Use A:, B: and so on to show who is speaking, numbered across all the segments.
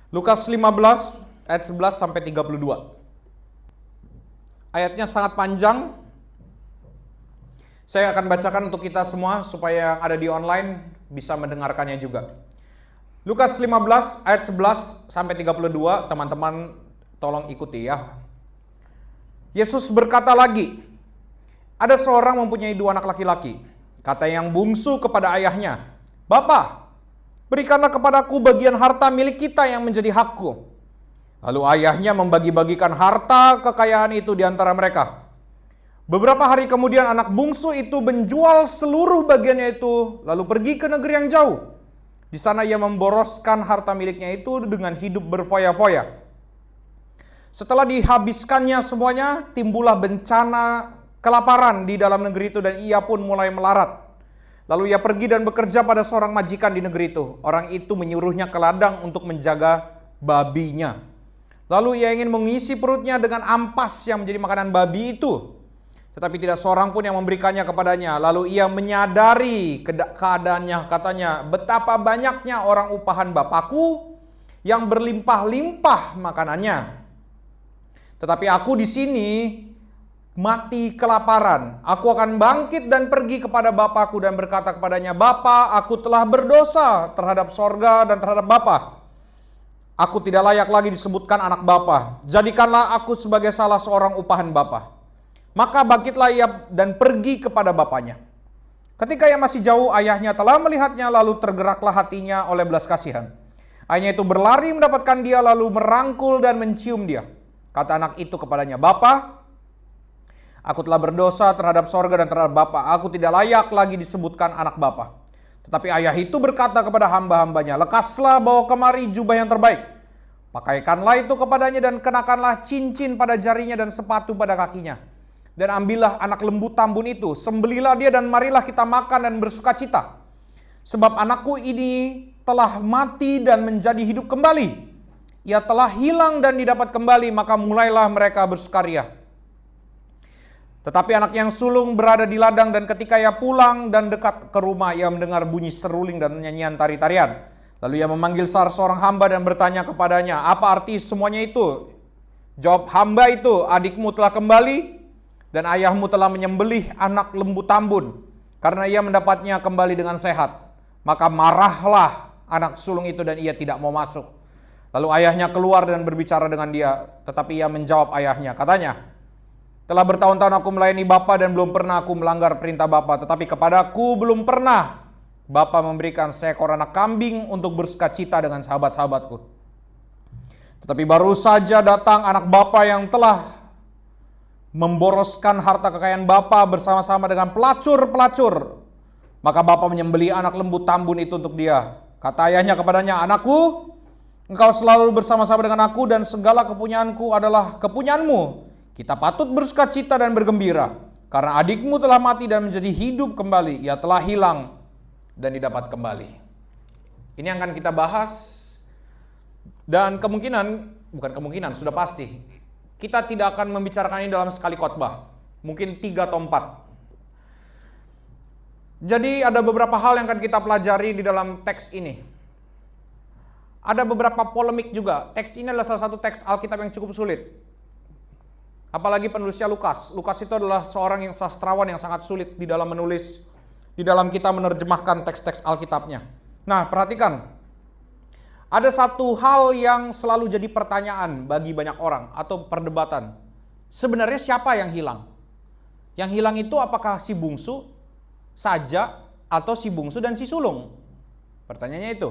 A: Lukas 15 ayat 11 sampai 32. Ayatnya sangat panjang. Saya akan bacakan untuk kita semua supaya yang ada di online bisa mendengarkannya juga. Lukas 15 ayat 11 sampai 32, teman-teman tolong ikuti ya. Yesus berkata lagi, ada seorang mempunyai 2 anak laki-laki. Kata yang bungsu kepada ayahnya, "Bapa, berikanlah kepadaku bagian harta milik kita yang menjadi hakku." Lalu ayahnya membagi-bagikan harta kekayaan itu di antara mereka. Beberapa hari kemudian anak bungsu itu menjual seluruh bagiannya itu, lalu pergi ke negeri yang jauh. Di sana ia memboroskan harta miliknya itu dengan hidup berfoya-foya. Setelah dihabiskannya semuanya, timbullah bencana kelaparan di dalam negeri itu dan ia pun mulai melarat. Lalu ia pergi dan bekerja pada seorang majikan di negeri itu. Orang itu menyuruhnya ke ladang untuk menjaga babinya. Lalu ia ingin mengisi perutnya dengan ampas yang menjadi makanan babi itu. Tetapi tidak seorang pun yang memberikannya kepadanya. Lalu ia menyadari keadaannya, katanya, betapa banyaknya orang upahan Bapakku yang berlimpah-limpah makanannya. Tetapi aku di sini mati kelaparan. Aku akan bangkit dan pergi kepada Bapakku dan berkata kepadanya, Bapa, aku telah berdosa terhadap sorga dan terhadap Bapa. Aku tidak layak lagi disebutkan anak Bapa. Jadikanlah aku sebagai salah seorang upahan Bapa. Maka bangkitlah ia dan pergi kepada bapaknya. Ketika ia masih jauh, ayahnya telah melihatnya, lalu tergeraklah hatinya oleh belas kasihan. Ayahnya itu berlari mendapatkan dia, lalu merangkul dan mencium dia. Kata anak itu kepadanya, Bapa, aku telah berdosa terhadap sorga dan terhadap Bapa. Aku tidak layak lagi disebutkan anak Bapa. Tetapi ayah itu berkata kepada hamba-hambanya, lekaslah bawa kemari jubah yang terbaik. Pakaikanlah itu kepadanya dan kenakanlah cincin pada jarinya dan sepatu pada kakinya. Dan ambillah anak lembu tambun itu, sembelilah dia dan marilah kita makan dan bersukacita. Sebab anakku ini telah mati dan menjadi hidup kembali. Ia telah hilang dan didapat kembali, maka mulailah mereka bersukaria. Tetapi anak yang sulung berada di ladang dan ketika ia pulang dan dekat ke rumah, ia mendengar bunyi seruling dan nyanyian tari-tarian. Lalu ia memanggil salah seorang hamba dan bertanya kepadanya, apa arti semuanya itu? Jawab hamba itu, adikmu telah kembali dan ayahmu telah menyembelih anak lembu tambun karena ia mendapatnya kembali dengan sehat. Maka marahlah anak sulung itu dan ia tidak mau masuk. Lalu ayahnya keluar dan berbicara dengan dia, tetapi ia menjawab ayahnya, katanya, telah bertahun-tahun aku melayani Bapa dan belum pernah aku melanggar perintah Bapa, tetapi kepadaku belum pernah Bapa memberikan seekor anak kambing untuk bersukacita dengan sahabat-sahabatku. Tetapi baru saja datang anak Bapa yang telah memboroskan harta kekayaan Bapa bersama-sama dengan pelacur-pelacur. Maka Bapa menyembelih anak lembu tambun itu untuk dia. Kata ayahnya kepadanya, anakku, engkau selalu bersama-sama dengan aku dan segala kepunyaanku adalah kepunyaanmu. Kita patut bersukacita dan bergembira, karena adikmu telah mati dan menjadi hidup kembali. Ia telah hilang dan didapat kembali. Ini yang akan kita bahas, dan sudah pasti. Kita tidak akan membicarakan ini dalam sekali khotbah, mungkin 3 atau 4. Jadi ada beberapa hal yang akan kita pelajari di dalam teks ini. Ada beberapa polemik juga. Teks ini adalah salah satu teks Alkitab yang cukup sulit. Apalagi penulisnya Lukas. Lukas itu adalah seorang yang sastrawan yang sangat sulit di dalam menulis, di dalam kita menerjemahkan teks-teks Alkitabnya. Nah, perhatikan. Ada satu hal yang selalu jadi pertanyaan bagi banyak orang atau perdebatan. Sebenarnya siapa yang hilang? Yang hilang itu apakah si bungsu saja atau si bungsu dan si sulung? Pertanyaannya itu.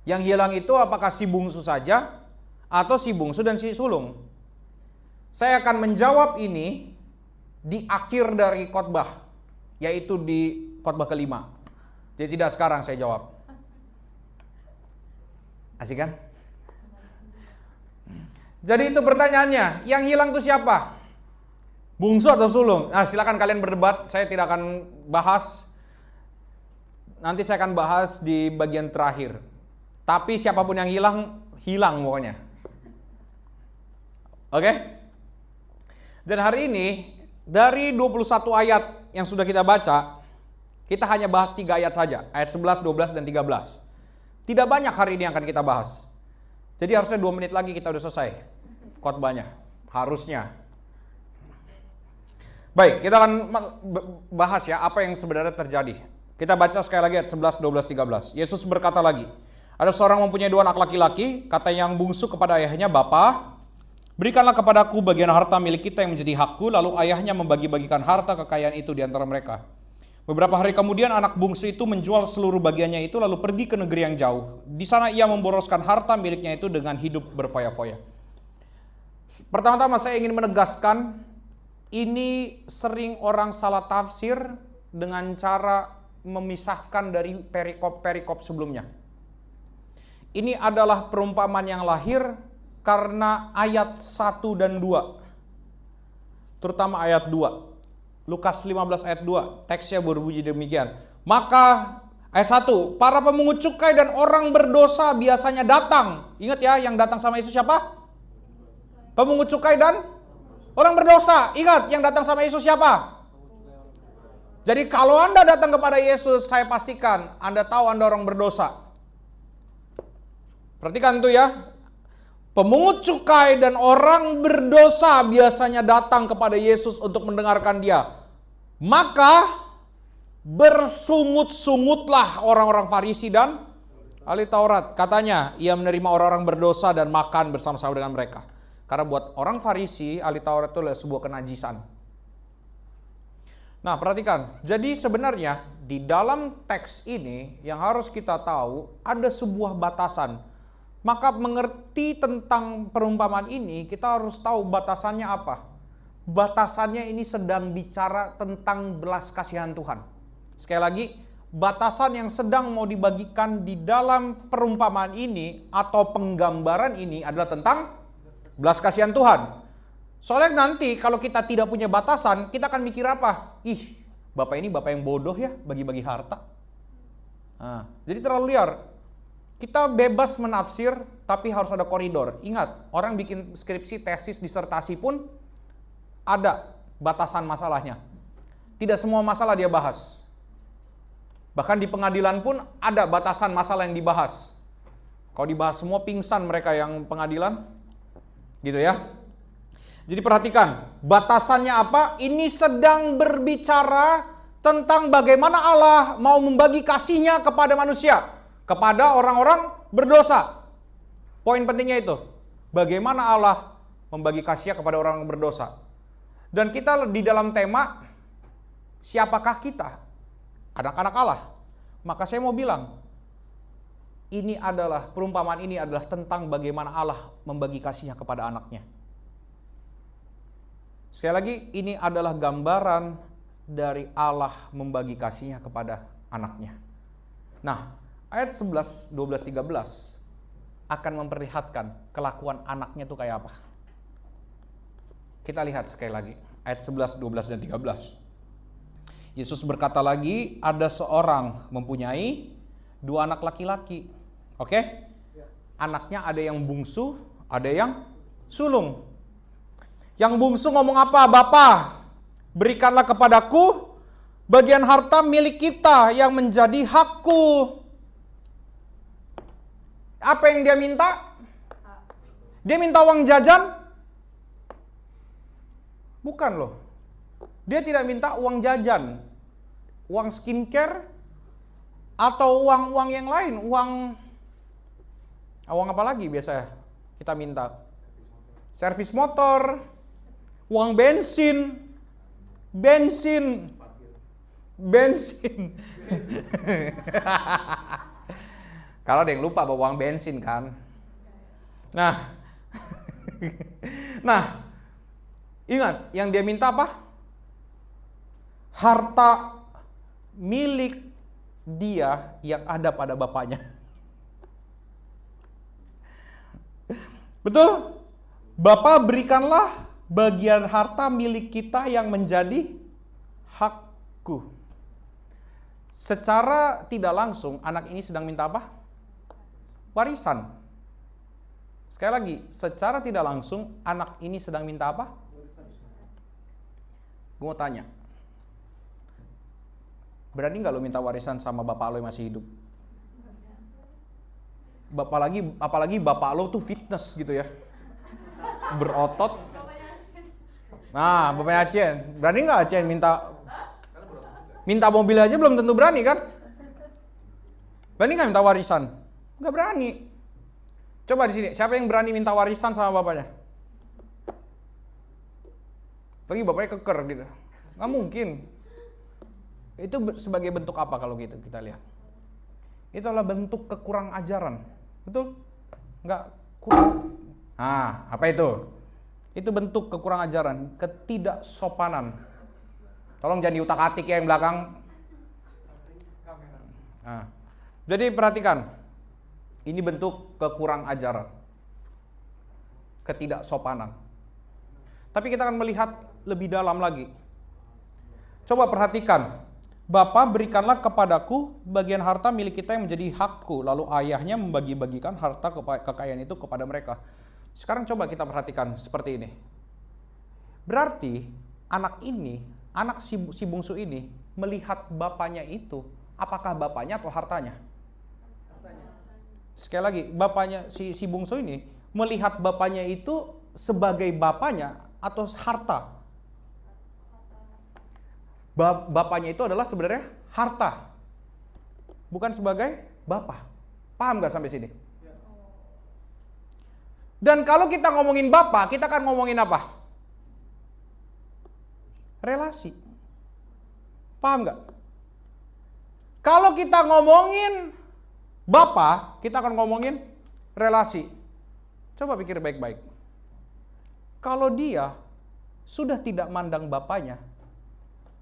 A: Yang hilang itu apakah si bungsu saja atau si bungsu dan si sulung? Saya akan menjawab ini di akhir dari khotbah, yaitu di khotbah kelima. Jadi tidak sekarang saya jawab. Asik kan? Jadi itu pertanyaannya, yang hilang itu siapa? Bungsu atau sulung? Nah, silakan kalian berdebat, saya tidak akan bahas. Nanti saya akan bahas di bagian terakhir. Tapi siapapun yang hilang, hilang pokoknya. Oke? Dan hari ini, dari 21 ayat yang sudah kita baca, kita hanya bahas 3 ayat saja, ayat 11, 12, dan 13. Tidak banyak hari ini yang akan kita bahas. Jadi harusnya 2 menit lagi kita udah selesai khotbahnya. Harusnya. Baik, kita akan bahas ya apa yang sebenarnya terjadi. Kita baca sekali lagi ayat 11, 12, 13. Yesus berkata lagi, ada seorang mempunyai 2 anak laki-laki, kata yang bungsu kepada ayahnya, "Bapa, berikanlah kepadaku bagian harta milik kita yang menjadi hakku." Lalu ayahnya membagi-bagikan harta kekayaan itu di antara mereka. Beberapa hari kemudian anak bungsu itu menjual seluruh bagiannya itu lalu pergi ke negeri yang jauh. Di sana ia memboroskan harta miliknya itu dengan hidup berfoya-foya. Pertama-tama saya ingin menegaskan, ini sering orang salah tafsir dengan cara memisahkan dari perikop-perikop sebelumnya. Ini adalah perumpamaan yang lahir karena ayat 1 dan 2. Terutama ayat 2. Lukas 15 ayat 2, teksnya berbunyi demikian. Maka ayat 1, para pemungut cukai dan orang berdosa biasanya datang. Ingat ya, yang datang sama Yesus siapa? Pemungut cukai dan orang berdosa. Ingat, yang datang sama Yesus siapa? Jadi kalau Anda datang kepada Yesus, saya pastikan Anda tahu Anda orang berdosa. Perhatikan tuh ya. Pemungut cukai dan orang berdosa biasanya datang kepada Yesus untuk mendengarkan dia. Maka bersungut-sungutlah orang-orang Farisi dan ahli Taurat. Katanya, ia menerima orang-orang berdosa dan makan bersama-sama dengan mereka. Karena buat orang Farisi, ahli Taurat itu adalah sebuah kenajisan. Nah, perhatikan. Jadi sebenarnya di dalam teks ini yang harus kita tahu ada sebuah batasan. Maka mengerti tentang perumpamaan ini, kita harus tahu batasannya apa. Batasannya ini sedang bicara tentang belas kasihan Tuhan. Sekali lagi, batasan yang sedang mau dibagikan di dalam perumpamaan ini atau penggambaran ini adalah tentang belas kasihan Tuhan. Soalnya nanti kalau kita tidak punya batasan, kita akan mikir apa? Ih, Bapak ini Bapak yang bodoh ya, bagi-bagi harta. Nah, jadi terlalu liar. Kita bebas menafsir, tapi harus ada koridor. Ingat, orang bikin skripsi, tesis, disertasi pun ada batasan masalahnya. Tidak semua masalah dia bahas. Bahkan di pengadilan pun ada batasan masalah yang dibahas. Kalau dibahas semua pingsan mereka yang pengadilan. Gitu ya. Jadi perhatikan, batasannya apa? Ini sedang berbicara tentang bagaimana Allah mau membagi kasih-Nya kepada manusia, kepada orang-orang berdosa. Poin pentingnya itu, bagaimana Allah membagi kasih-Nya kepada orang berdosa. Dan kita di dalam tema, siapakah kita? Anak-anak Allah. Maka saya mau bilang, ini adalah, perumpamaan ini adalah tentang bagaimana Allah membagi kasih-Nya kepada anaknya. Sekali lagi, ini adalah gambaran dari Allah membagi kasih-Nya kepada anaknya. Nah, ayat 11, 12, 13 akan memperlihatkan kelakuan anaknya itu kayak apa. Kita lihat sekali lagi, ayat 11, 12, dan 13. Yesus berkata lagi, ada seorang mempunyai 2 anak laki-laki. Oke? Anaknya ada yang bungsu, ada yang sulung. Yang bungsu ngomong apa? Bapa, berikanlah kepadaku bagian harta milik kita yang menjadi hakku. Apa yang dia minta? Dia minta uang jajan? Bukan loh. Dia tidak minta uang jajan. Uang skincare atau uang-uang yang lain. Uang apa lagi biasanya kita minta? Servis motor. Uang bensin. Kalau ada yang lupa bawa uang bensin kan. Nah, ingat yang dia minta apa? Harta milik dia yang ada pada bapaknya. Betul? Bapa, berikanlah bagian harta milik kita yang menjadi hakku. Secara tidak langsung, anak ini sedang minta apa? Warisan. Sekali lagi, secara tidak langsung, anak ini sedang minta apa? Gue mau tanya. Berani gak lo minta warisan sama bapak lo yang masih hidup? Apalagi bapak lo tuh fitness gitu ya. Berotot. Nah, bapaknya Acien. Berani nggak Acien minta mobil aja belum tentu berani kan? Berani nggak minta warisan? Nggak berani. Coba di sini, siapa yang berani minta warisan sama bapaknya? Pergi bapaknya keker gitu. Nggak mungkin. Itu sebagai bentuk apa kalau gitu kita lihat? Itu adalah bentuk kekurang ajaran. Betul? Nggak kurang. Nah, apa itu? Itu bentuk kekurang ajaran, ketidaksopanan. Tolong jangan diutak-atik ya yang belakang. Nah, jadi perhatikan, ini bentuk kekurang ajaran, ketidaksopanan. Tapi kita akan melihat lebih dalam lagi. Coba perhatikan, Bapa berikanlah kepadaku bagian harta milik kita yang menjadi hakku. Lalu ayahnya membagi-bagikan harta kekayaan itu kepada mereka. Sekarang coba kita perhatikan seperti ini. Berarti anak si bungsu ini melihat bapaknya itu, apakah bapaknya atau hartanya? Sekali lagi, bapaknya si bungsu ini melihat bapaknya itu sebagai bapaknya atau harta? Bapaknya itu adalah sebenarnya harta, bukan sebagai bapak. Paham gak sampai sini? Dan kalau kita ngomongin bapak, kita akan ngomongin apa? Relasi. Paham gak? Kalau kita ngomongin bapak, kita akan ngomongin relasi. Coba pikir baik-baik. Kalau dia sudah tidak mandang bapaknya,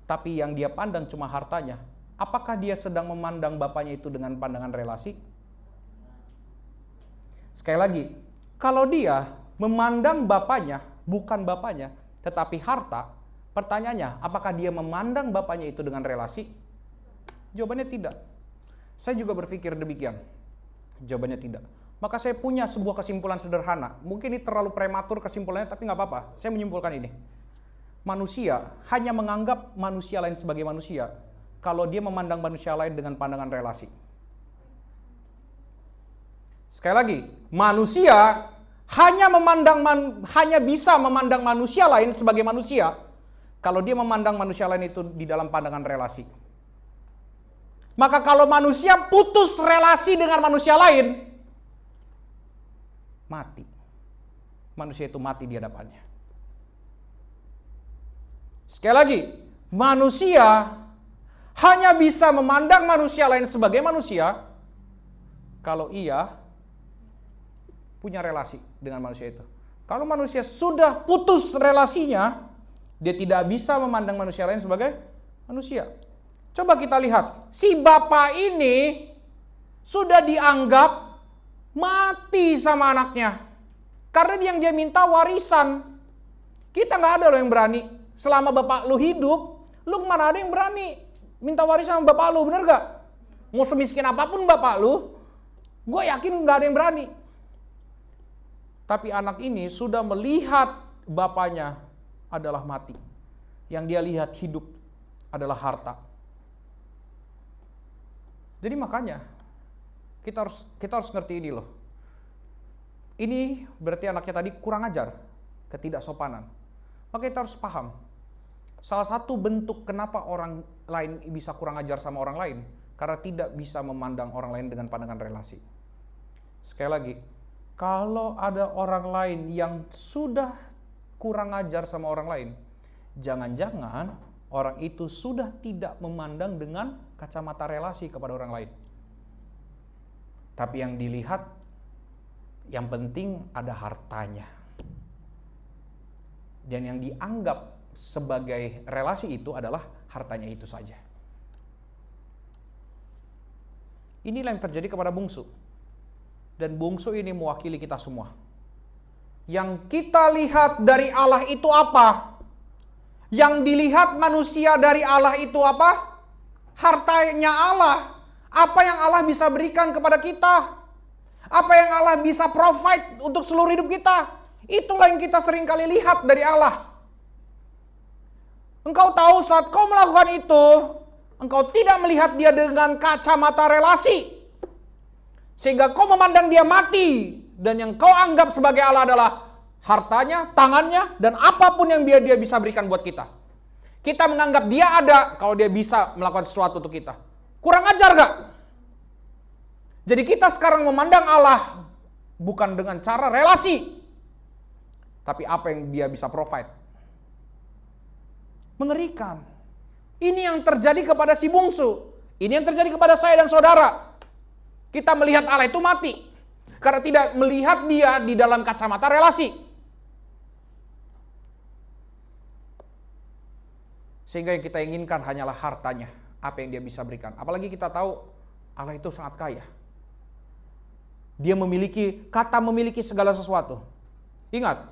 A: tapi yang dia pandang cuma hartanya, apakah dia sedang memandang bapaknya itu dengan pandangan relasi? Sekali lagi, kalau dia memandang bapaknya bukan bapaknya, tetapi harta, pertanyaannya, apakah dia memandang bapaknya itu dengan relasi? Jawabannya tidak. Saya juga berpikir demikian. Jawabannya tidak. Maka saya punya sebuah kesimpulan sederhana. Mungkin ini terlalu prematur kesimpulannya, tapi nggak apa-apa. Saya menyimpulkan ini. Manusia hanya menganggap manusia lain sebagai manusia kalau dia memandang manusia lain dengan pandangan relasi. Sekali lagi, manusia hanya bisa memandang manusia lain sebagai manusia kalau dia memandang manusia lain itu di dalam pandangan relasi. Maka kalau manusia putus relasi dengan manusia lain, mati. Manusia itu mati di hadapannya. Sekali lagi, manusia hanya bisa memandang manusia lain sebagai manusia kalau ia punya relasi dengan manusia itu. Kalau manusia sudah putus relasinya, dia tidak bisa memandang manusia lain sebagai manusia. Coba kita lihat, si bapak ini sudah dianggap mati sama anaknya. Karena dia minta warisan. Kita nggak ada loh yang berani. Selama bapak lu hidup, lu mana ada yang berani minta warisan sama bapak lu, bener gak? Mau semiskin apapun bapak lu, gue yakin gak ada yang berani. Tapi anak ini sudah melihat bapaknya adalah mati. Yang dia lihat hidup adalah harta. Jadi makanya kita harus ngerti ini loh. Ini berarti anaknya tadi kurang ajar, ketidaksopanan. Maka kita harus paham. Salah satu bentuk kenapa orang lain bisa kurang ajar sama orang lain, karena tidak bisa memandang orang lain dengan pandangan relasi. Sekali lagi, kalau ada orang lain yang sudah kurang ajar sama orang lain, jangan-jangan orang itu sudah tidak memandang dengan kacamata relasi kepada orang lain. Tapi yang dilihat, yang penting ada hartanya. Dan yang dianggap sebagai relasi itu adalah hartanya itu saja. Inilah yang terjadi kepada bungsu. Dan bungsu ini mewakili kita semua. Yang kita lihat dari Allah itu apa? Yang dilihat manusia dari Allah itu apa? Hartanya Allah. Apa yang Allah bisa berikan kepada kita? Apa yang Allah bisa provide untuk seluruh hidup kita? Itulah yang kita sering kali lihat dari Allah. Engkau tahu saat kau melakukan itu, engkau tidak melihat dia dengan kacamata relasi. Sehingga kau memandang dia mati. Dan yang kau anggap sebagai Allah adalah hartanya, tangannya, dan apapun yang dia bisa berikan buat kita. Kita menganggap dia ada kalau dia bisa melakukan sesuatu untuk kita. Kurang ajar gak? Jadi kita sekarang memandang Allah bukan dengan cara relasi, tapi apa yang dia bisa provide. Mengerikan. Ini yang terjadi kepada si bungsu. Ini yang terjadi kepada saya dan saudara. Kita melihat Allah itu mati karena tidak melihat dia di dalam kacamata relasi. Sehingga yang kita inginkan hanyalah hartanya, apa yang dia bisa berikan. Apalagi kita tahu Allah itu sangat kaya. Dia memiliki, kata memiliki segala sesuatu. Ingat,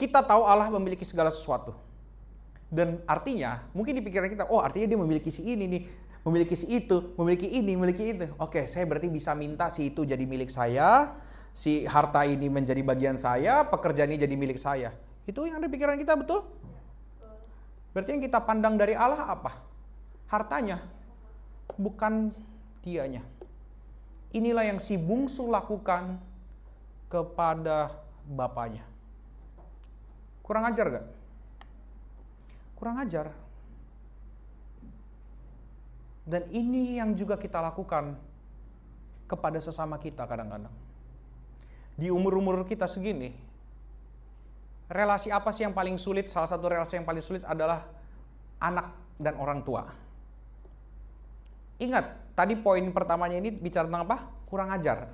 A: kita tahu Allah memiliki segala sesuatu. Dan artinya, mungkin di pikiran kita, oh artinya dia memiliki si ini nih, memiliki si itu, memiliki ini, memiliki itu. Oke, saya berarti bisa minta si itu jadi milik saya, si harta ini menjadi bagian saya, pekerjaan ini jadi milik saya. Itu yang ada di pikiran kita, betul? Berarti yang kita pandang dari Allah apa? Hartanya, bukan dianya. Inilah yang si bungsu lakukan kepada bapaknya. Kurang ajar gak? Kurang ajar. Dan ini yang juga kita lakukan kepada sesama kita kadang-kadang. Di umur-umur kita segini, relasi apa sih yang paling sulit? Salah satu relasi yang paling sulit adalah anak dan orang tua. Ingat, tadi poin pertamanya ini bicara tentang apa? Kurang ajar.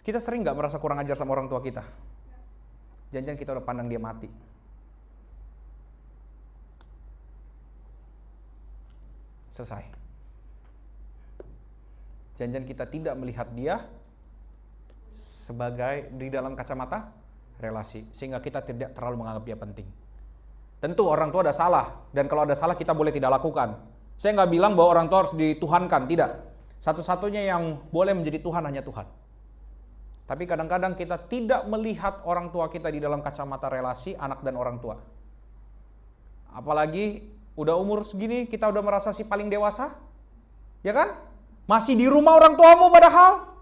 A: Kita sering gak merasa kurang ajar sama orang tua kita? Jangan-jangan kita udah pandang dia mati. Selesai. Jangan-jangan kita tidak melihat dia sebagai di dalam kacamata relasi, sehingga kita tidak terlalu menganggap dia penting. Tentu orang tua ada salah, dan kalau ada salah kita boleh tidak lakukan. Saya nggak bilang bahwa orang tua harus dituhankan, tidak. Satu-satunya yang boleh menjadi Tuhan hanya Tuhan. Tapi kadang-kadang kita tidak melihat orang tua kita di dalam kacamata relasi anak dan orang tua. Apalagi udah umur segini kita udah merasa si paling dewasa, ya kan? Masih di rumah orang tuamu padahal.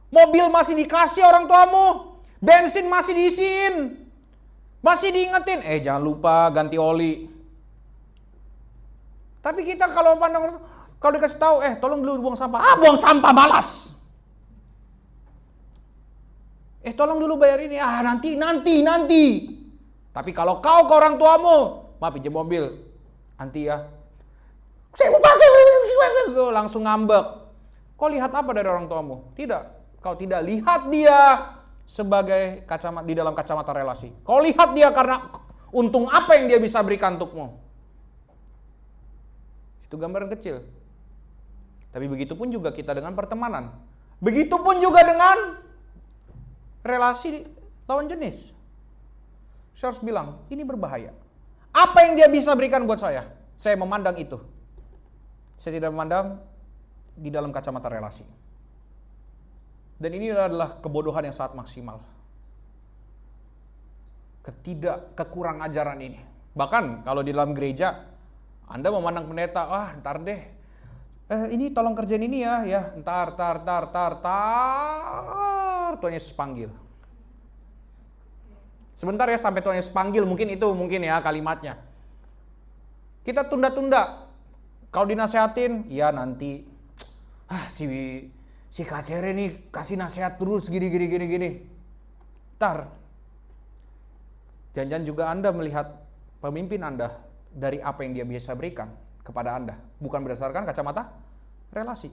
A: Mobil masih dikasih orang tuamu. Bensin masih diisiin. Masih diingetin, jangan lupa ganti oli. Tapi kita kalau pandang, kalau dikasih tahu, tolong dulu buang sampah. Buang sampah malas. Tolong dulu bayar ini. Nanti. Tapi kalau kau ke orang tuamu, maaf pinjam mobil. Nanti ya. Saya mau pakai. Langsung ngambek. Kau lihat apa dari orang tuamu? Tidak. Kau tidak lihat dia sebagai kacamata di dalam kacamata relasi. Kau lihat dia karena untung apa yang dia bisa berikan untukmu. Itu gambaran kecil. Tapi begitupun juga kita dengan pertemanan. Begitupun juga dengan relasi lawan jenis. Saya harus bilang, ini berbahaya. Apa yang dia bisa berikan buat saya? Saya memandang itu. Saya tidak memandang di dalam kacamata relasi. Dan ini adalah kebodohan yang sangat maksimal. Kekurang ajaran ini. Bahkan kalau di dalam gereja, Anda memandang pendeta, ntar deh. Ini tolong kerjain ini ya. Ntar. Tuhan Yesus panggil. Sebentar ya sampai Tuhan Yesus panggil, mungkin ya kalimatnya. Kita tunda-tunda. Kalau dinasehatin, ya nanti. Si Kak Cere nih kasih nasihat terus gini. Ntar. Jangan-jangan juga Anda melihat pemimpin Anda dari apa yang dia biasa berikan kepada Anda. Bukan berdasarkan kacamata relasi.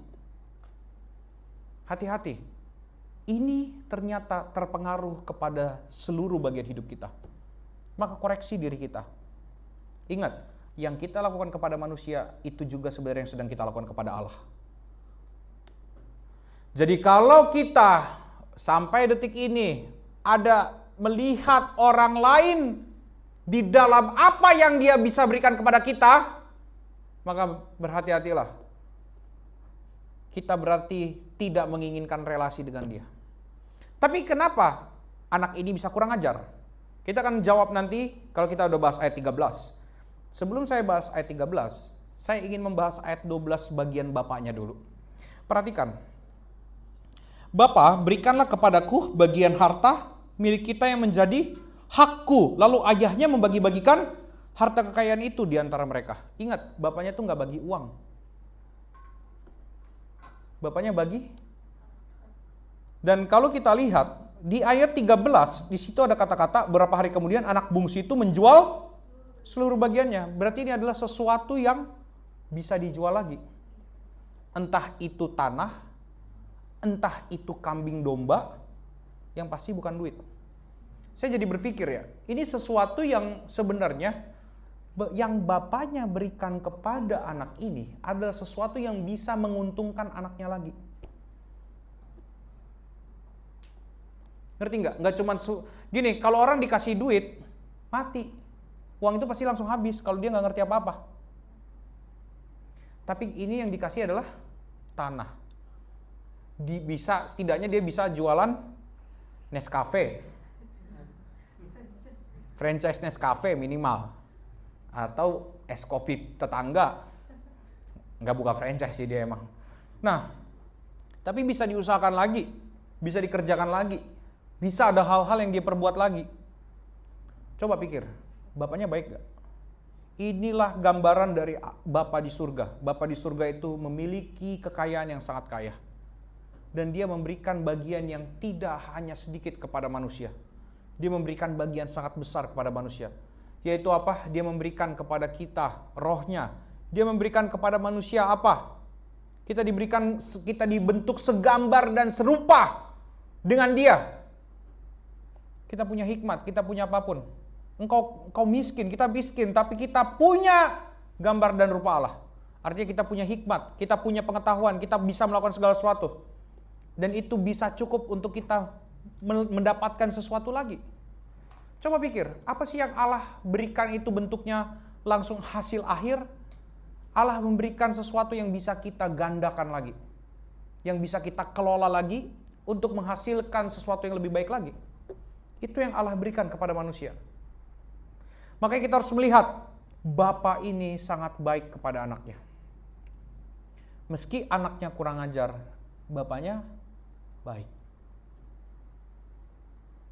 A: Hati-hati. Ini ternyata terpengaruh kepada seluruh bagian hidup kita. Maka koreksi diri kita. Ingat, yang kita lakukan kepada manusia itu juga sebenarnya yang sedang kita lakukan kepada Allah. Jadi kalau kita sampai detik ini ada melihat orang lain di dalam apa yang dia bisa berikan kepada kita, maka berhati-hatilah. Kita berarti tidak menginginkan relasi dengan dia. Tapi kenapa anak ini bisa kurang ajar? Kita akan jawab nanti kalau kita udah bahas ayat 13. Sebelum saya bahas ayat 13, Saya ingin membahas ayat 12 bagian bapaknya dulu. Perhatikan. Bapa, berikanlah kepadaku bagian harta milik kita yang menjadi hakku. Lalu ayahnya membagi-bagikan harta kekayaan itu di antara mereka. Ingat, bapaknya tuh nggak bagi uang. Bapaknya bagi. Dan kalau kita lihat di ayat 13, di situ ada kata-kata beberapa hari kemudian anak bungsu itu menjual seluruh bagiannya. Berarti ini adalah sesuatu yang bisa dijual lagi. Entah itu tanah, entah itu kambing domba, yang pasti bukan duit. Saya jadi berpikir ya, ini sesuatu yang sebenarnya yang bapaknya berikan kepada anak ini adalah sesuatu yang bisa menguntungkan anaknya lagi. Ngerti nggak? Nggak cuma gini, kalau orang dikasih duit, mati. Uang itu pasti langsung habis kalau dia nggak ngerti apa-apa. Tapi ini yang dikasih adalah tanah. Setidaknya dia bisa jualan Nescafe. Franchise Nescafe minimal. Atau es kopi tetangga. Nggak buka franchise sih dia emang. Nah, tapi bisa diusahakan lagi. Bisa dikerjakan lagi. Bisa ada hal-hal yang dia perbuat lagi. Coba pikir, bapaknya baik gak? Inilah gambaran dari Bapa di surga. Bapa di surga itu memiliki kekayaan yang sangat kaya. Dan dia memberikan bagian yang tidak hanya sedikit kepada manusia. Dia memberikan bagian sangat besar kepada manusia. Yaitu apa? Dia memberikan kepada kita rohnya. Dia memberikan kepada manusia apa? Kita dibentuk segambar dan serupa dengan dia. Kita punya hikmat, kita punya apapun. Engkau miskin, kita miskin, tapi kita punya gambar dan rupa Allah. Artinya kita punya hikmat, kita punya pengetahuan, kita bisa melakukan segala sesuatu. Dan itu bisa cukup untuk kita mendapatkan sesuatu lagi. Coba pikir, apa sih yang Allah berikan itu bentuknya langsung hasil akhir? Allah memberikan sesuatu yang bisa kita gandakan lagi. Yang bisa kita kelola lagi untuk menghasilkan sesuatu yang lebih baik lagi. Itu yang Allah berikan kepada manusia. Makanya kita harus melihat, Bapa ini sangat baik kepada anaknya. Meski anaknya kurang ajar, bapaknya baik.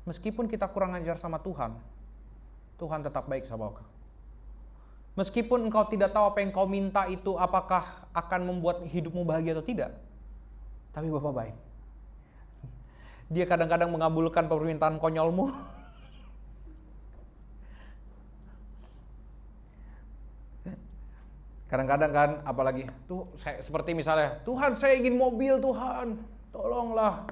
A: Meskipun kita kurang ajar sama Tuhan, Tuhan tetap baik sama engkau. Meskipun engkau tidak tahu apa yang kau minta itu apakah akan membuat hidupmu bahagia atau tidak, tapi Bapa baik. Dia kadang-kadang mengabulkan permintaan konyolmu. Kadang-kadang kan, apalagi tuh seperti misalnya, Tuhan saya ingin mobil, Tuhan tolonglah.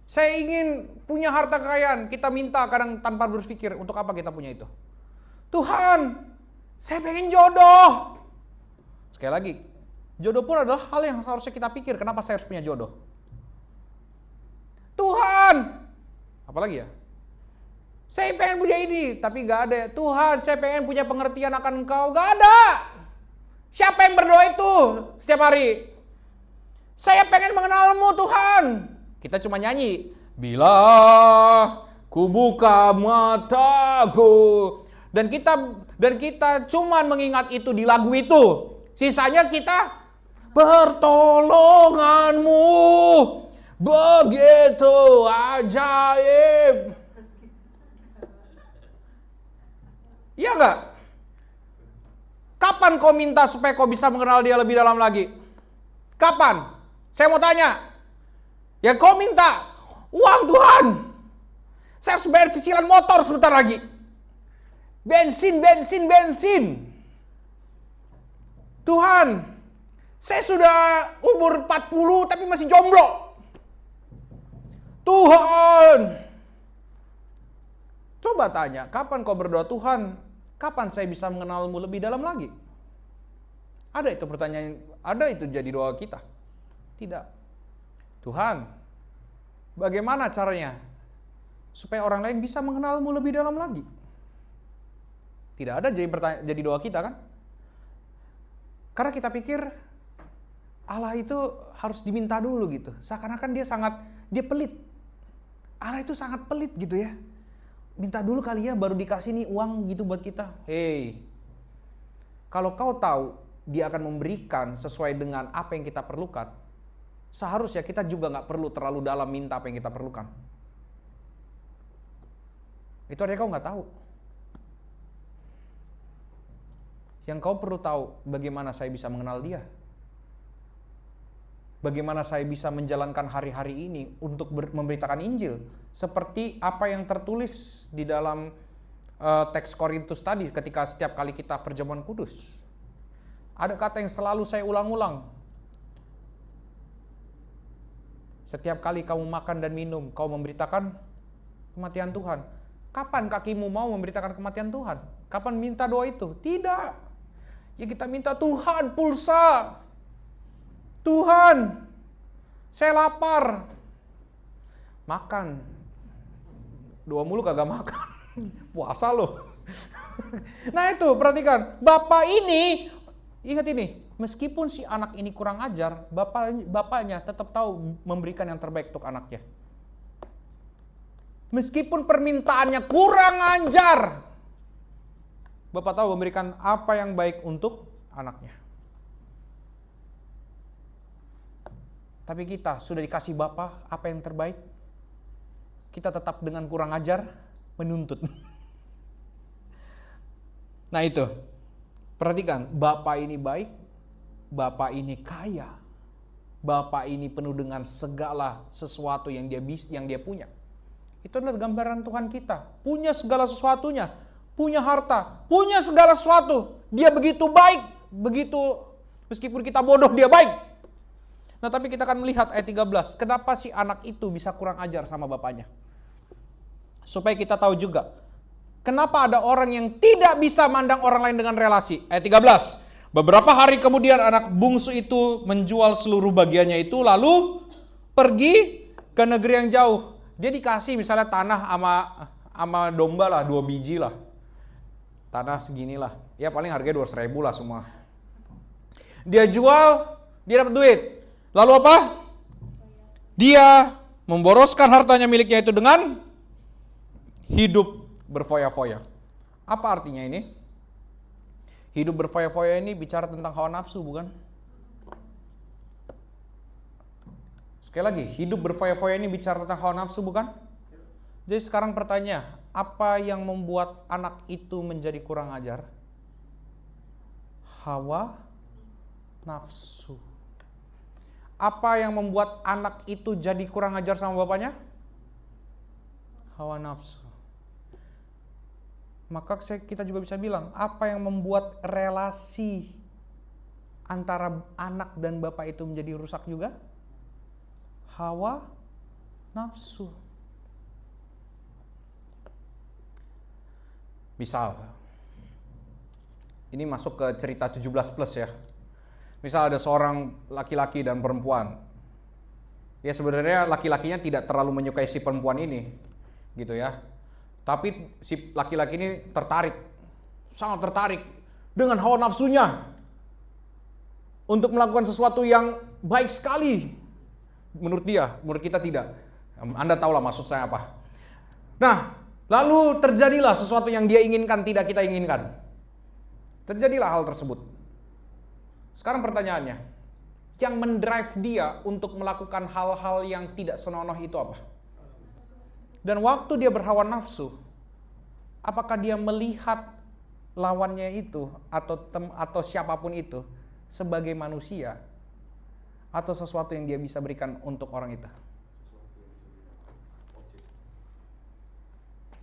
A: Saya ingin punya harta kekayaan. Kita minta kadang tanpa berpikir untuk apa kita punya itu. Tuhan, saya pengen jodoh. Sekali lagi, jodoh pun adalah hal yang harusnya kita pikir. Kenapa saya harus punya jodoh? Tuhan, apalagi ya? Saya pengen punya ini, tapi gak ada. Tuhan, saya pengen punya pengertian akan Engkau. Gak ada. Siapa yang berdoa itu setiap hari? Saya pengen mengenalmu Tuhan. Kita cuma nyanyi. Bila ku buka mataku. Dan kita cuma mengingat itu di lagu itu. Sisanya kita pertolonganmu begitu ajaib. Iya enggak? Kapan kau minta supaya kau bisa mengenal dia lebih dalam lagi? Kapan? Saya mau tanya. Ya kau minta uang Tuhan. Saya harus bayar cicilan motor sebentar lagi. Bensin. Tuhan, saya sudah umur 40 tapi masih jomblo. Tuhan. Coba tanya, kapan kau berdoa, Tuhan, kapan saya bisa mengenalmu lebih dalam lagi? Ada itu pertanyaan, ada itu jadi doa kita? Tidak. Tuhan, bagaimana caranya supaya orang lain bisa mengenalmu lebih dalam lagi? Tidak ada jadi doa kita kan? Karena kita pikir Allah itu harus diminta dulu gitu. Seakan-akan dia pelit. Allah itu sangat pelit gitu ya. Minta dulu kali ya baru dikasih nih uang gitu buat kita. Hey, Kalau kau tahu dia akan memberikan sesuai dengan apa yang kita perlukan, seharusnya kita juga nggak perlu terlalu dalam minta apa yang kita perlukan. Itu artinya kau nggak tahu. Yang kau perlu tahu, bagaimana saya bisa mengenal dia. Bagaimana saya bisa menjalankan hari-hari ini untuk memberitakan Injil. Seperti apa yang tertulis di dalam teks Korintus tadi ketika setiap kali kita perjamuan kudus. Ada kata yang selalu saya ulang-ulang. Setiap kali kamu makan dan minum, kau memberitakan kematian Tuhan. Kapan kakimu mau memberitakan kematian Tuhan? Kapan minta doa itu? Tidak. Ya kita minta, Tuhan pulsa. Tuhan, saya lapar. Makan. Doa mulu kagak makan. Puasa loh. Nah itu, perhatikan. Bapak ini, ingat ini. Meskipun si anak ini kurang ajar, bapaknya tetap tahu memberikan yang terbaik untuk anaknya. Meskipun permintaannya kurang ajar, Bapak tahu memberikan apa yang baik untuk anaknya. Tapi kita sudah dikasih Bapa apa yang terbaik, kita tetap dengan kurang ajar menuntut. Nah itu, perhatikan, Bapa ini baik, Bapa ini kaya, Bapa ini penuh dengan segala sesuatu yang dia punya. Itu adalah gambaran Tuhan kita, punya segala sesuatunya, punya harta, punya segala sesuatu. Dia begitu baik, begitu meskipun kita bodoh dia baik. Nah tapi kita akan melihat ayat 13, kenapa si anak itu bisa kurang ajar sama bapaknya. Supaya kita tahu juga, kenapa ada orang yang tidak bisa mandang orang lain dengan relasi. Ayat 13, beberapa hari kemudian anak bungsu itu menjual seluruh bagiannya itu, lalu pergi ke negeri yang jauh. Dia dikasih misalnya tanah sama domba lah, 2 biji lah. Tanah seginilah, ya paling harganya 200.000 lah semua. Dia jual, dia dapat duit. Lalu apa? Dia memboroskan hartanya miliknya itu dengan hidup berfoya-foya. Apa artinya ini? Hidup berfoya-foya ini bicara tentang hawa nafsu, bukan? Sekali lagi, hidup berfoya-foya ini bicara tentang hawa nafsu, bukan? Jadi sekarang pertanyaan, apa yang membuat anak itu menjadi kurang ajar? Hawa nafsu. Apa yang membuat anak itu jadi kurang ajar sama bapaknya? Hawa nafsu. Maka kita juga bisa bilang, apa yang membuat relasi antara anak dan bapak itu menjadi rusak juga? Hawa nafsu. Misal, ini masuk ke cerita 17 plus ya. Misal ada seorang laki-laki dan perempuan. Ya sebenarnya laki-lakinya tidak terlalu menyukai si perempuan ini, gitu ya. Tapi si laki-laki ini tertarik, sangat tertarik dengan hawa nafsunya untuk melakukan sesuatu yang baik sekali. Menurut dia, menurut kita tidak. Anda tahulah maksud saya apa. Nah, lalu terjadilah sesuatu yang dia inginkan, tidak kita inginkan. Terjadilah hal tersebut. Sekarang pertanyaannya, yang mendrive dia untuk melakukan hal-hal yang tidak senonoh itu apa? Dan waktu dia berhawa nafsu, apakah dia melihat lawannya itu atau siapapun itu sebagai manusia atau sesuatu yang dia bisa berikan untuk orang itu?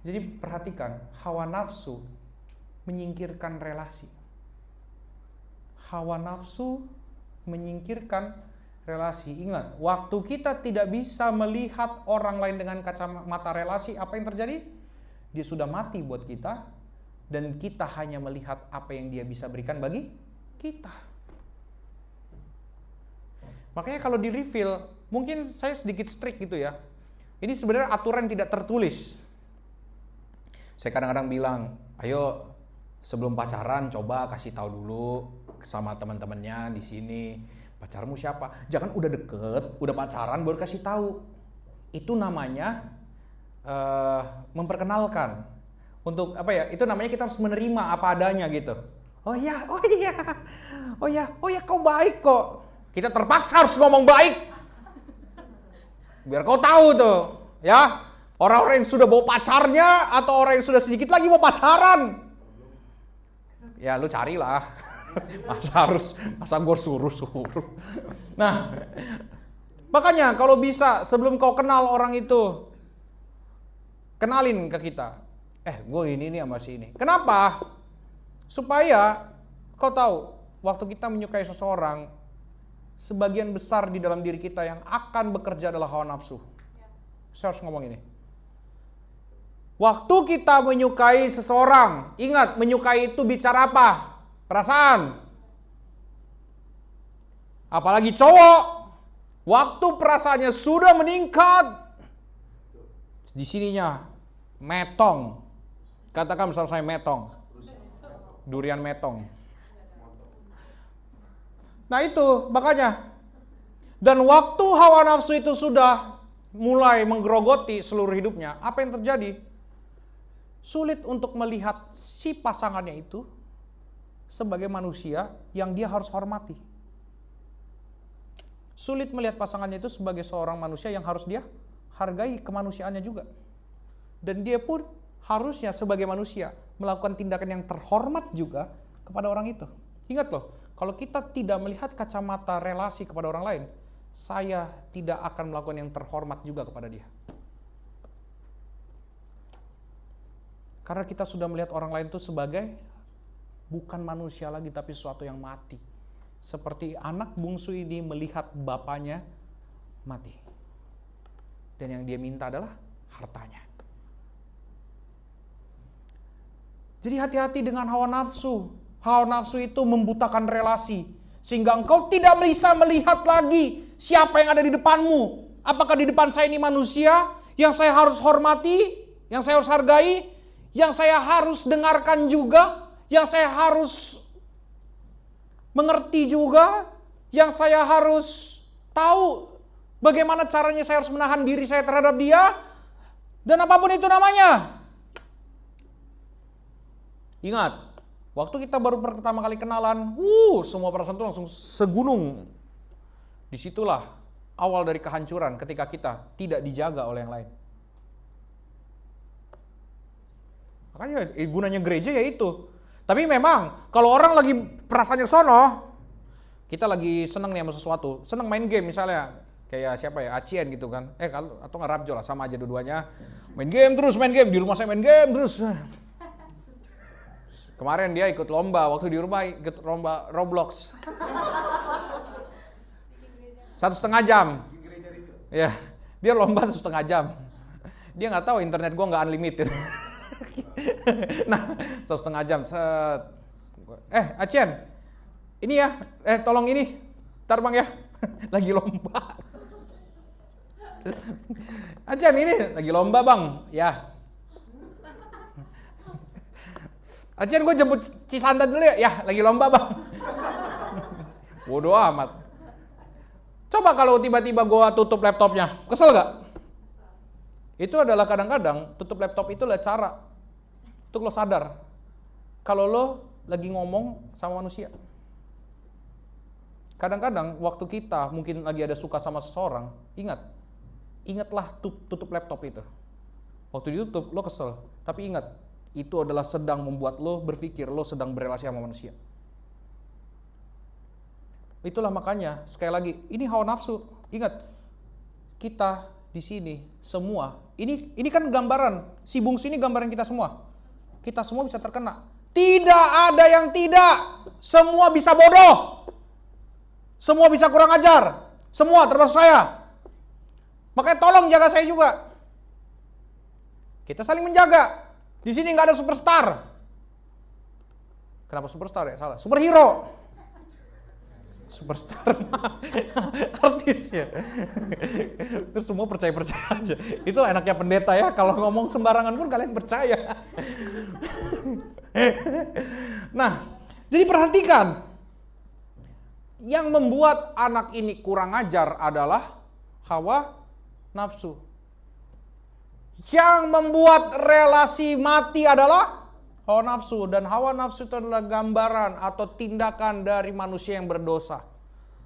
A: Jadi perhatikan, hawa nafsu menyingkirkan relasi. Hawa nafsu menyingkirkan relasi. Ingat, waktu kita tidak bisa melihat orang lain dengan kacamata relasi, apa yang terjadi? Dia sudah mati buat kita, dan kita hanya melihat apa yang dia bisa berikan bagi kita. Makanya kalau di reveal, mungkin saya sedikit strict gitu ya. Ini sebenarnya aturan tidak tertulis. Saya kadang-kadang bilang, ayo sebelum pacaran coba kasih tahu dulu sama teman-temannya di sini, pacarmu siapa? Jangan udah deket, udah pacaran baru kasih tahu. Itu namanya memperkenalkan. Untuk apa ya? Itu namanya kita harus menerima apa adanya gitu. Oh iya, oh iya, oh iya, oh iya kau baik kok. Kita terpaksa harus ngomong baik. Biar kau tahu tuh, ya. Orang-orang yang sudah bawa pacarnya atau orang yang sudah sedikit lagi mau pacaran. Ya lu carilah. Masa gue suruh. Nah, makanya kalau bisa sebelum kau kenal orang itu, kenalin ke kita. Gue ini sama si ini. Kenapa? Supaya kau tahu, waktu kita menyukai seseorang, sebagian besar di dalam diri kita yang akan bekerja adalah hawa nafsu. Saya harus ngomong ini. Waktu kita menyukai seseorang, ingat menyukai itu bicara apa? Perasaan. Apalagi cowok, waktu perasaannya sudah meningkat, di sininya metong. Katakan bersama saya metong. Durian metong. Nah itu makanya. Dan waktu hawa nafsu itu sudah mulai menggerogoti seluruh hidupnya, apa yang terjadi? Sulit untuk melihat si pasangannya itu sebagai manusia yang dia harus hormati. Sulit melihat pasangannya itu sebagai seorang manusia yang harus dia hargai kemanusiaannya juga. Dan dia pun harusnya sebagai manusia melakukan tindakan yang terhormat juga kepada orang itu. Ingat loh, kalau kita tidak melihat kacamata relasi kepada orang lain, saya tidak akan melakukan yang terhormat juga kepada dia. Karena kita sudah melihat orang lain itu sebagai bukan manusia lagi, tapi sesuatu yang mati. Seperti anak bungsu ini melihat bapaknya mati. Dan yang dia minta adalah hartanya. Jadi hati-hati dengan hawa nafsu. Hawa nafsu itu membutakan relasi. Sehingga engkau tidak bisa melihat lagi siapa yang ada di depanmu. Apakah di depan saya ini manusia yang saya harus hormati, yang saya harus hargai, yang saya harus dengarkan juga, yang saya harus mengerti juga, yang saya harus tahu bagaimana caranya saya harus menahan diri saya terhadap dia, dan apapun itu namanya. Ingat, waktu kita baru pertama kali kenalan, semua perasaan itu langsung segunung. Disitulah awal dari kehancuran ketika kita tidak dijaga oleh yang lain. Makanya gunanya gereja ya itu. Tapi memang kalau orang lagi perasaannya sono, kita lagi seneng nih sama sesuatu, seneng main game misalnya, kayak siapa ya, Acien gitu kan, atau nggak Rapjo lah, sama aja dua-duanya, main game di rumah saya main game terus. Kemarin dia ikut lomba, waktu di rumah ikut lomba Roblox. 1,5 jam. Ya, dia lomba 1,5 jam. Dia nggak tahu internet gua nggak unlimited. Nah, 1,5 jam. Acien, ini ya, tolong ini, ntar bang ya, lagi lomba. Acien ini lagi lomba bang, ya. Acien gue jemput Cisantan dulu ya, lagi lomba bang. Bodoh amat. Coba kalau tiba-tiba gue tutup laptopnya, kesel gak? Itu adalah kadang-kadang tutup laptop itu adalah cara untuk lo sadar kalau lo lagi ngomong sama manusia. Kadang-kadang waktu kita mungkin lagi ada suka sama seseorang, ingatlah tutup laptop itu. Waktu ditutup lo kesel, tapi ingat itu adalah sedang membuat lo berpikir lo sedang berelasi sama manusia. Itulah makanya sekali lagi ini hawa nafsu. Ingat, kita di sini semua ini kan gambaran, si bungsu ini gambaran kita semua. Kita semua bisa terkena. Tidak ada yang tidak. Semua bisa bodoh. Semua bisa kurang ajar. Semua termasuk saya. Makanya tolong jaga saya juga. Kita saling menjaga. Di sini nggak ada superstar. Kenapa superstar ya? Salah. Superhero. Superstar artis ya. Terus semua percaya-percaya aja. Itu enaknya pendeta ya, kalau ngomong sembarangan pun kalian percaya. Nah, jadi perhatikan. Yang membuat anak ini kurang ajar adalah hawa nafsu. Yang membuat relasi mati adalah Hawa nafsu, dan hawa nafsu itu adalah gambaran atau tindakan dari manusia yang berdosa.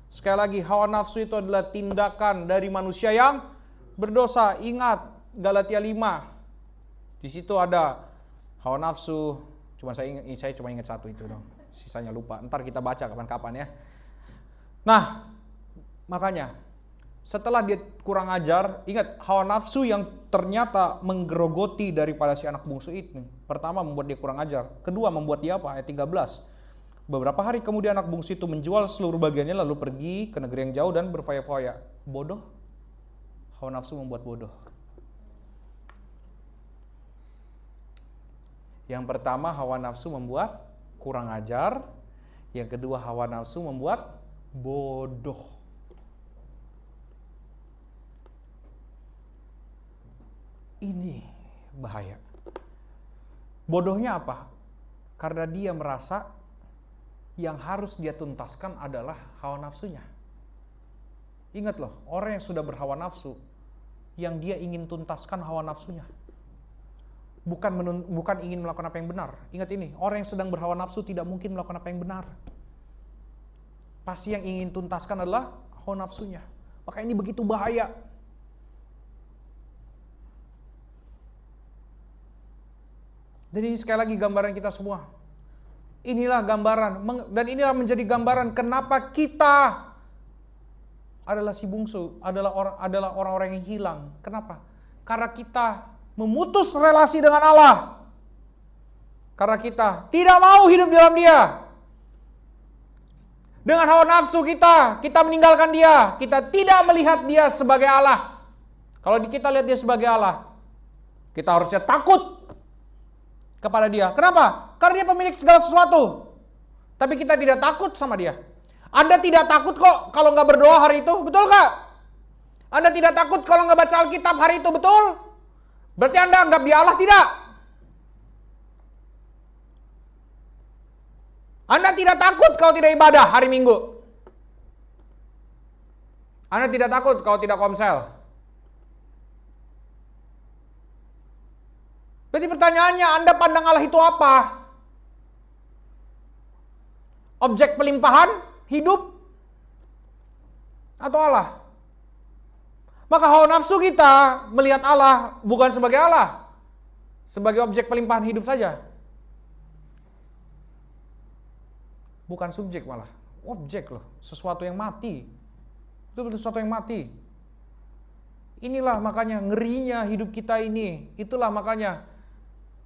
A: Sekali lagi, hawa nafsu itu adalah tindakan dari manusia yang berdosa. Ingat Galatia 5. Di situ ada hawa nafsu. Saya cuma ingat satu itu dong. Sisanya lupa. Ntar kita baca kapan-kapan ya. Nah, makanya setelah dia kurang ajar, ingat hawa nafsu yang ternyata menggerogoti daripada si anak bungsu itu. Pertama membuat dia kurang ajar. Kedua membuat dia apa? Ayat 13. Beberapa hari kemudian anak bungsu itu menjual seluruh bagiannya lalu pergi ke negeri yang jauh dan berfoya-foya. Bodoh. Hawa nafsu membuat bodoh. Yang pertama hawa nafsu membuat kurang ajar. Yang kedua hawa nafsu membuat bodoh. Ini bahaya. Bodohnya apa? Karena dia merasa yang harus dia tuntaskan adalah hawa nafsunya. Ingat loh, orang yang sudah berhawa nafsu, yang dia ingin tuntaskan hawa nafsunya. Bukan ingin melakukan apa yang benar. Ingat ini, orang yang sedang berhawa nafsu tidak mungkin melakukan apa yang benar. Pasti yang ingin tuntaskan adalah hawa nafsunya. Maka ini begitu bahaya. Dan ini sekali lagi gambaran kita semua. Inilah gambaran, dan inilah menjadi gambaran kenapa kita adalah si bungsu, adalah orang-orang yang hilang. Kenapa? Karena kita memutus relasi dengan Allah. Karena kita tidak mau hidup dalam Dia. Dengan hawa nafsu kita meninggalkan Dia. Kita tidak melihat Dia sebagai Allah. Kalau kita lihat Dia sebagai Allah, kita harusnya takut kepada Dia. Kenapa? Karena Dia pemilik segala sesuatu. Tapi kita tidak takut sama Dia. Anda tidak takut kok kalau nggak berdoa hari itu, betul nggak? Anda tidak takut kalau nggak baca Alkitab hari itu, betul? Berarti Anda anggap Dia Allah, tidak? Anda tidak takut kalau tidak ibadah hari Minggu. Anda tidak takut kalau tidak komsel. Berarti pertanyaannya, Anda pandang Allah itu apa? Objek pelimpahan hidup? Atau Allah? Maka hawa nafsu kita melihat Allah bukan sebagai Allah, sebagai objek pelimpahan hidup saja. Bukan subjek malah, objek loh, sesuatu yang mati. Itu sesuatu yang mati. Inilah makanya ngerinya hidup kita ini. Itulah makanya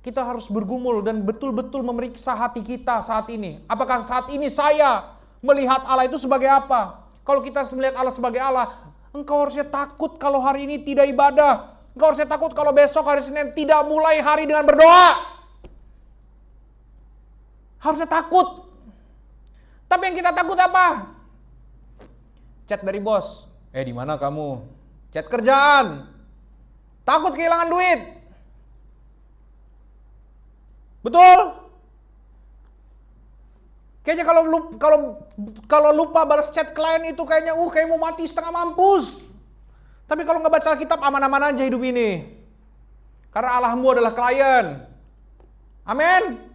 A: kita harus bergumul dan betul-betul memeriksa hati kita saat ini. Apakah saat ini saya melihat Allah itu sebagai apa? Kalau kita melihat Allah sebagai Allah, engkau harusnya takut kalau hari ini tidak ibadah. Engkau harusnya takut kalau besok hari Senin tidak mulai hari dengan berdoa. Harusnya takut. Tapi yang kita takut apa? Chat dari bos. Di mana kamu? Chat kerjaan. Takut kehilangan duit. Betul? Kayaknya kalau lupa balas chat klien itu kayaknya kayak mau mati setengah mampus. Tapi kalau nggak baca Alkitab aman-aman aja hidup ini. Karena Allahmu adalah klien. Amin.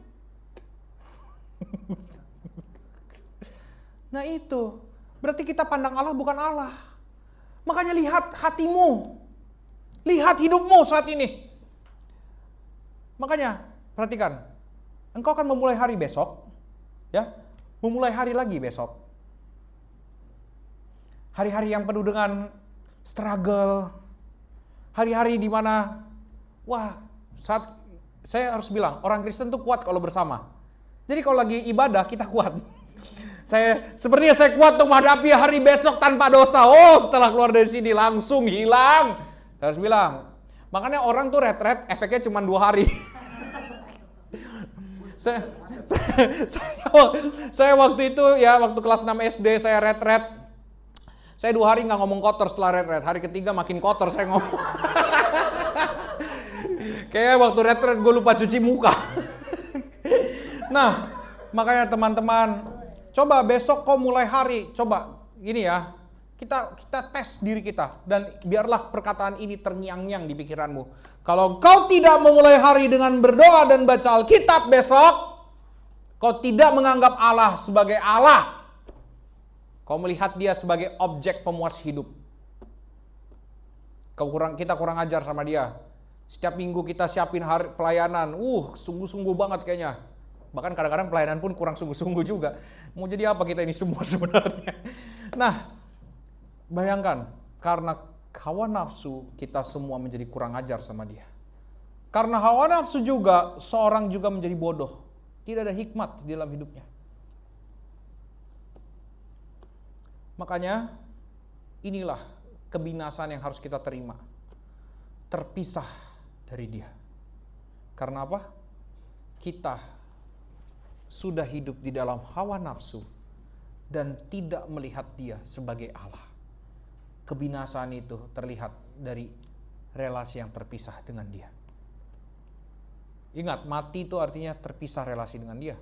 A: Nah itu, berarti kita pandang Allah bukan Allah. Makanya lihat hatimu. Lihat hidupmu saat ini. Makanya perhatikan, engkau akan memulai hari besok, ya, memulai hari lagi besok. Hari-hari yang penuh dengan struggle, hari-hari di mana, saat saya harus bilang orang Kristen tuh kuat kalau bersama. Jadi kalau lagi ibadah kita kuat. Sepertinya saya kuat untuk menghadapi hari besok tanpa dosa. Setelah keluar dari sini langsung hilang. Saya harus bilang, makanya orang tuh retret efeknya cuma 2 hari. Saya waktu itu ya, waktu kelas 6 SD saya retret. Saya 2 hari nggak ngomong kotor setelah retret. Hari ketiga makin kotor saya ngomong. Kayak waktu retret gue lupa cuci muka. Nah, makanya teman-teman, coba besok kau mulai hari. Coba gini ya, Kita tes diri kita, dan biarlah perkataan ini terngiang-ngiang di pikiranmu. Kalau kau tidak memulai hari dengan berdoa dan baca Alkitab besok, kau tidak menganggap Allah sebagai Allah. Kau melihat dia sebagai objek pemuas hidup. Kita kurang ajar sama dia. Setiap minggu kita siapin hari pelayanan. Sungguh-sungguh banget kayaknya. Bahkan kadang-kadang pelayanan pun kurang sungguh-sungguh juga. Mau jadi apa kita ini semua sebenarnya? Nah, bayangkan, karena hawa nafsu kita semua menjadi kurang ajar sama dia. Karena hawa nafsu juga, seorang juga menjadi bodoh. Tidak ada hikmat di dalam hidupnya. Makanya, inilah kebinasaan yang harus kita terima. Terpisah dari dia. Karena apa? Kita sudah hidup di dalam hawa nafsu dan tidak melihat dia sebagai Allah. Kebinasaan itu terlihat dari relasi yang terpisah dengan dia. Ingat, mati itu artinya terpisah relasi dengan dia.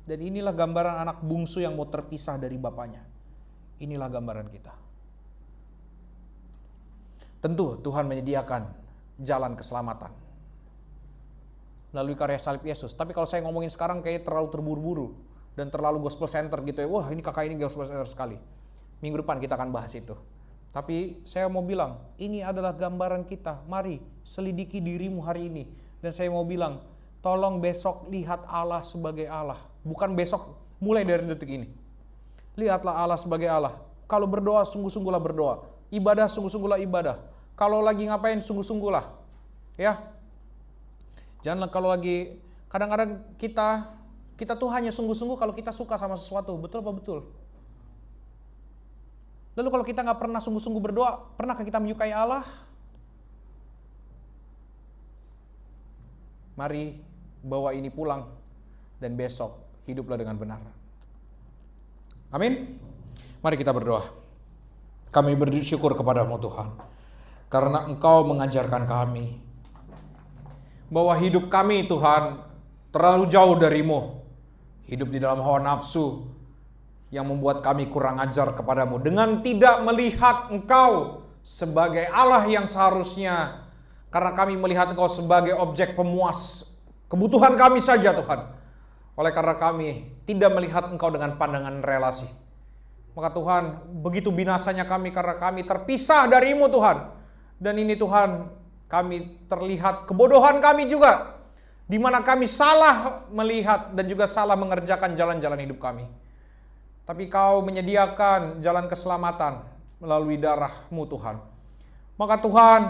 A: Dan inilah gambaran anak bungsu yang mau terpisah dari bapaknya. Inilah gambaran kita. Tentu Tuhan menyediakan jalan keselamatan melalui karya salib Yesus. Tapi kalau saya ngomongin sekarang kayaknya terlalu terburu-buru dan terlalu gospel center gitu ya. Wah, ini kakak ini gospel center sekali. Minggu depan kita akan bahas itu. Tapi saya mau bilang, ini adalah gambaran kita. Mari selidiki dirimu hari ini. Dan saya mau bilang, tolong besok lihat Allah sebagai Allah. Bukan besok, mulai dari detik ini. Lihatlah Allah sebagai Allah. Kalau berdoa, sungguh-sungguhlah berdoa. Ibadah, sungguh-sungguhlah ibadah. Kalau lagi ngapain, sungguh-sungguhlah. Ya. Janganlah kalau lagi, kadang-kadang kita tuh hanya sungguh-sungguh kalau kita suka sama sesuatu. Betul apa betul? Lalu kalau kita nggak pernah sungguh-sungguh berdoa, pernahkah kita menyukai Allah? Mari bawa ini pulang dan besok hiduplah dengan benar. Amin. Mari kita berdoa. Kami bersyukur kepadamu Tuhan, karena Engkau mengajarkan kami bahwa hidup kami Tuhan terlalu jauh darimu. Hidup di dalam hawa nafsu yang membuat kami kurang ajar kepadamu dengan tidak melihat Engkau sebagai Allah yang seharusnya, karena kami melihat Engkau sebagai objek pemuas kebutuhan kami saja Tuhan. Oleh karena kami tidak melihat Engkau dengan pandangan relasi, maka Tuhan begitu binasanya kami karena kami terpisah darimu Tuhan. Dan ini Tuhan, kami terlihat kebodohan kami juga, di mana kami salah melihat dan juga salah mengerjakan jalan-jalan hidup kami. Tapi Kau menyediakan jalan keselamatan melalui darah-Mu Tuhan. Maka Tuhan,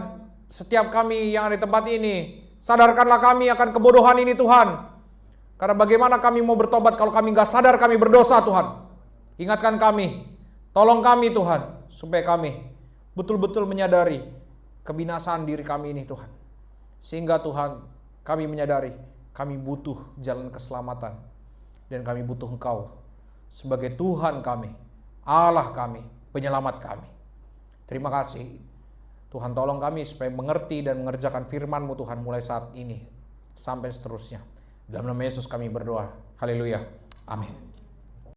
A: setiap kami yang ada di tempat ini, sadarkanlah kami akan kebodohan ini Tuhan. Karena bagaimana kami mau bertobat kalau kami gak sadar kami berdosa Tuhan. Ingatkan kami, tolong kami Tuhan, supaya kami betul-betul menyadari kebinasaan diri kami ini Tuhan. Sehingga Tuhan, kami menyadari kami butuh jalan keselamatan. Dan kami butuh Engkau sebagai Tuhan kami, Allah kami, penyelamat kami. Terima kasih. Tuhan tolong kami supaya mengerti dan mengerjakan firman-Mu Tuhan mulai saat ini sampai seterusnya. Dalam nama Yesus kami berdoa. Haleluya. Amin.